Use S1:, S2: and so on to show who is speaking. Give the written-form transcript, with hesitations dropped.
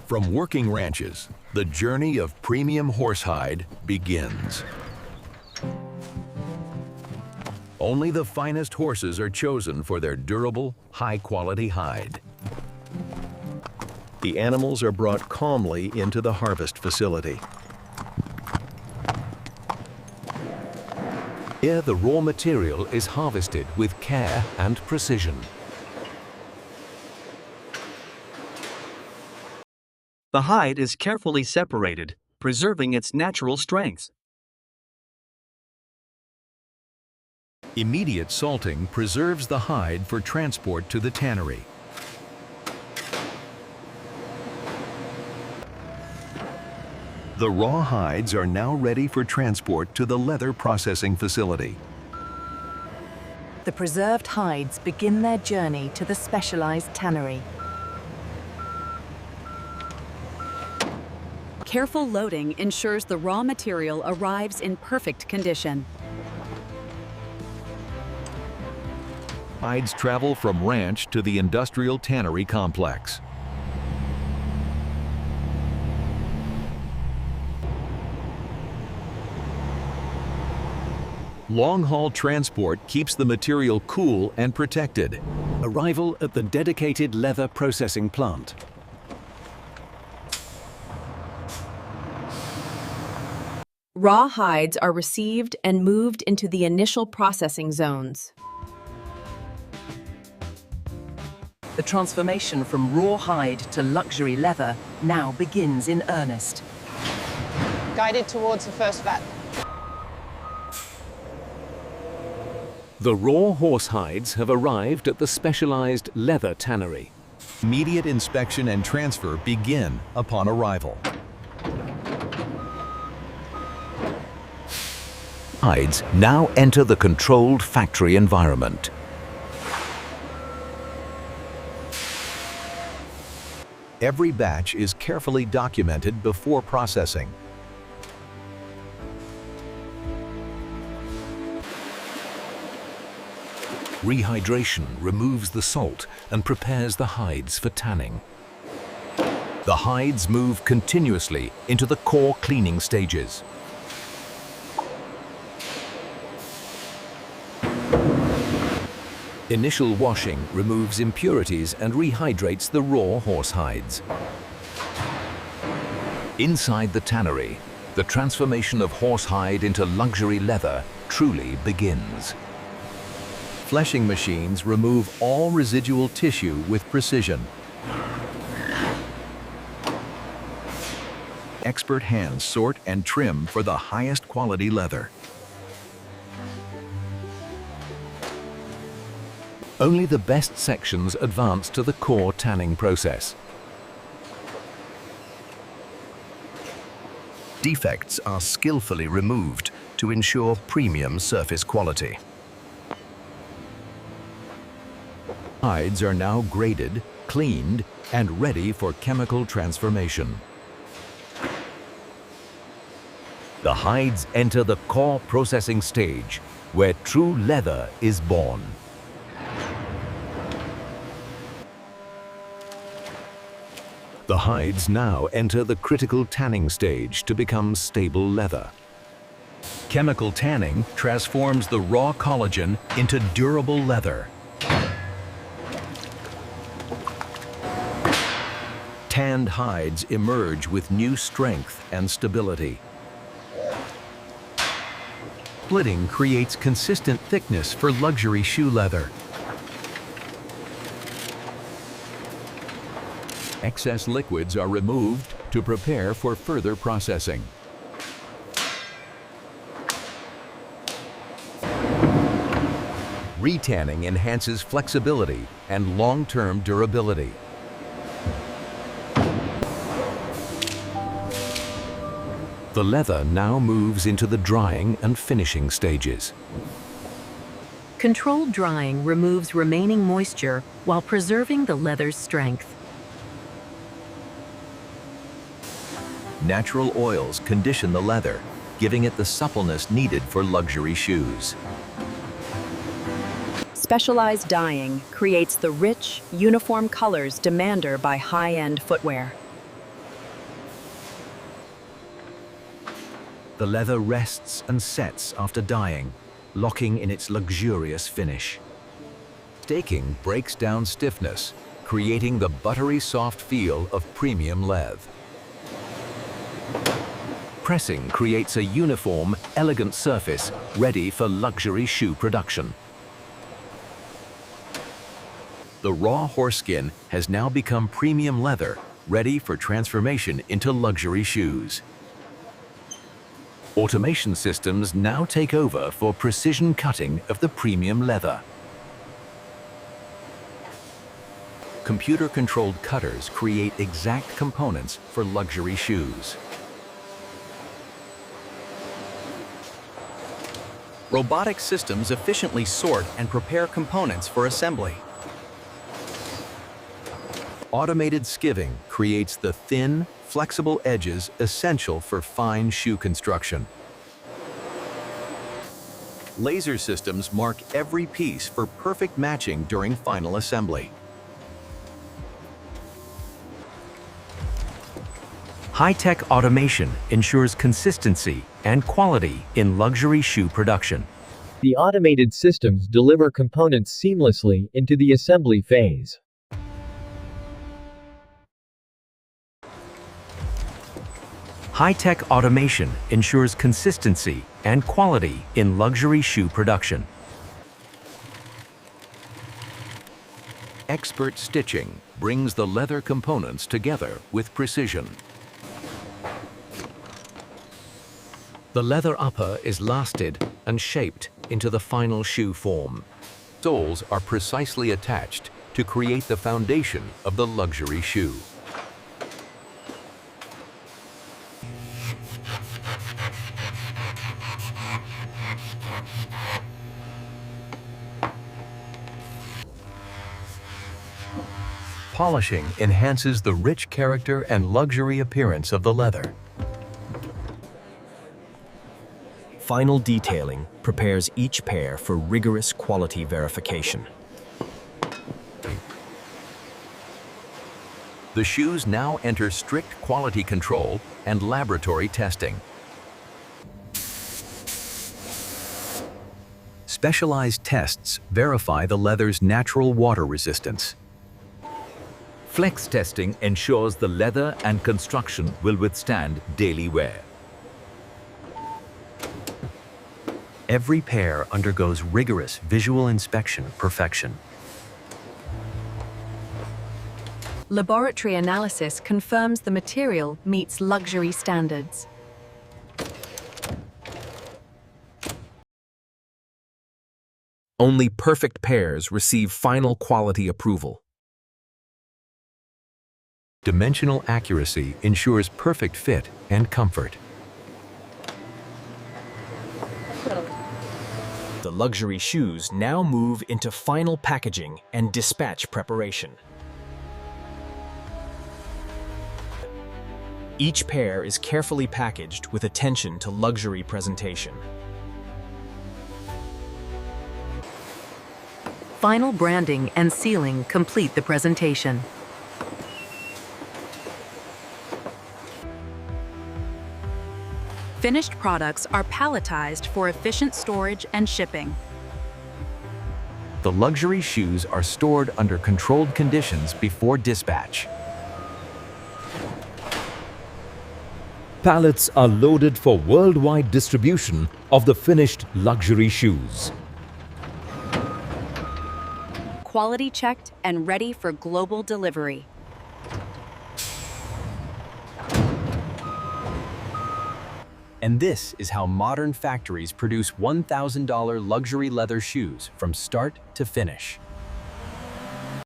S1: From working ranches, the journey of premium horsehide begins. Only the finest horses are chosen for their durable, high-quality hide. The animals are brought calmly into the harvest facility. Here, the raw material is harvested with care and precision.
S2: The hide is carefully separated, preserving its natural strength.
S1: Immediate salting preserves the hide for transport to the tannery. The raw hides are now ready for transport to the leather processing facility.
S3: The preserved hides begin their journey to the specialized tannery.
S4: Careful loading ensures the raw material arrives in perfect condition.
S1: Hides travel from ranch to the industrial tannery complex. Long-haul transport keeps the material cool and protected.
S5: Arrival at the dedicated leather processing plant.
S6: Raw hides are received and moved into the initial processing zones.
S3: The transformation from raw hide to luxury leather now begins in earnest.
S7: Guided towards the first vat.
S5: The raw horse hides have arrived at the specialized leather tannery.
S1: Immediate inspection and transfer begin upon arrival. Hides now enter the controlled factory environment. Every batch is carefully documented before processing. Rehydration removes the salt and prepares the hides for tanning. The hides move continuously into the core cleaning stages. Initial washing removes impurities and rehydrates the raw horse hides. Inside the tannery, the transformation of horsehide into luxury leather truly begins. Fleshing machines remove all residual tissue with precision. Expert hands sort and trim for the highest quality leather. Only the best sections advance to the core tanning process. Defects are skillfully removed to ensure premium surface quality. Hides are now graded, cleaned, and ready for chemical transformation. The hides enter the core processing stage, where true leather is born. The hides now enter the critical tanning stage to become stable leather. Chemical tanning transforms the raw collagen into durable leather. Tanned hides emerge with new strength and stability. Splitting creates consistent thickness for luxury shoe leather. Excess liquids are removed to prepare for further processing. Retanning enhances flexibility and long-term durability. The leather now moves into the drying and finishing stages.
S6: Controlled drying removes remaining moisture while preserving the leather's strength.
S1: Natural oils condition the leather, giving it the suppleness needed for luxury shoes.
S4: Specialized dyeing creates the rich, uniform colors demanded by high-end footwear.
S1: The leather rests and sets after dyeing, locking in its luxurious finish. Staking breaks down stiffness, creating the buttery soft feel of premium leather. Pressing creates a uniform, elegant surface ready for luxury shoe production. The raw horse skin has now become premium leather, ready for transformation into luxury shoes. Automation systems now take over for precision cutting of the premium leather. Computer-controlled cutters create exact components for luxury shoes.
S2: Robotic systems efficiently sort and prepare components for assembly.
S1: Automated skiving creates the thin, flexible edges essential for fine shoe construction. Laser systems mark every piece for perfect matching during final assembly. High-tech automation ensures consistency and quality in luxury shoe production.
S8: The automated systems deliver components seamlessly into the assembly phase.
S1: High-tech automation ensures consistency and quality in luxury shoe production. Expert stitching brings the leather components together with precision. The leather upper is lasted and shaped into the final shoe form. Soles are precisely attached to create the foundation of the luxury shoe. Polishing enhances the rich character and luxury appearance of the leather.
S9: Final detailing prepares each pair for rigorous quality verification.
S1: The shoes now enter strict quality control and laboratory testing. Specialized tests verify the leather's natural water resistance. Flex testing ensures the leather and construction will withstand daily wear. Every pair undergoes rigorous visual inspection perfection.
S6: Laboratory analysis confirms the material meets luxury standards.
S9: Only perfect pairs receive final quality approval.
S1: Dimensional accuracy ensures perfect fit and comfort.
S9: The luxury shoes now move into final packaging and dispatch preparation. Each pair is carefully packaged with attention to luxury presentation.
S3: Final branding and sealing complete the presentation.
S4: Finished products are palletized for efficient storage and shipping.
S1: The luxury shoes are stored under controlled conditions before dispatch.
S5: Pallets are loaded for worldwide distribution of the finished luxury shoes.
S4: Quality checked and ready for global delivery.
S9: And this is how modern factories produce $1,000 luxury leather shoes from start to finish.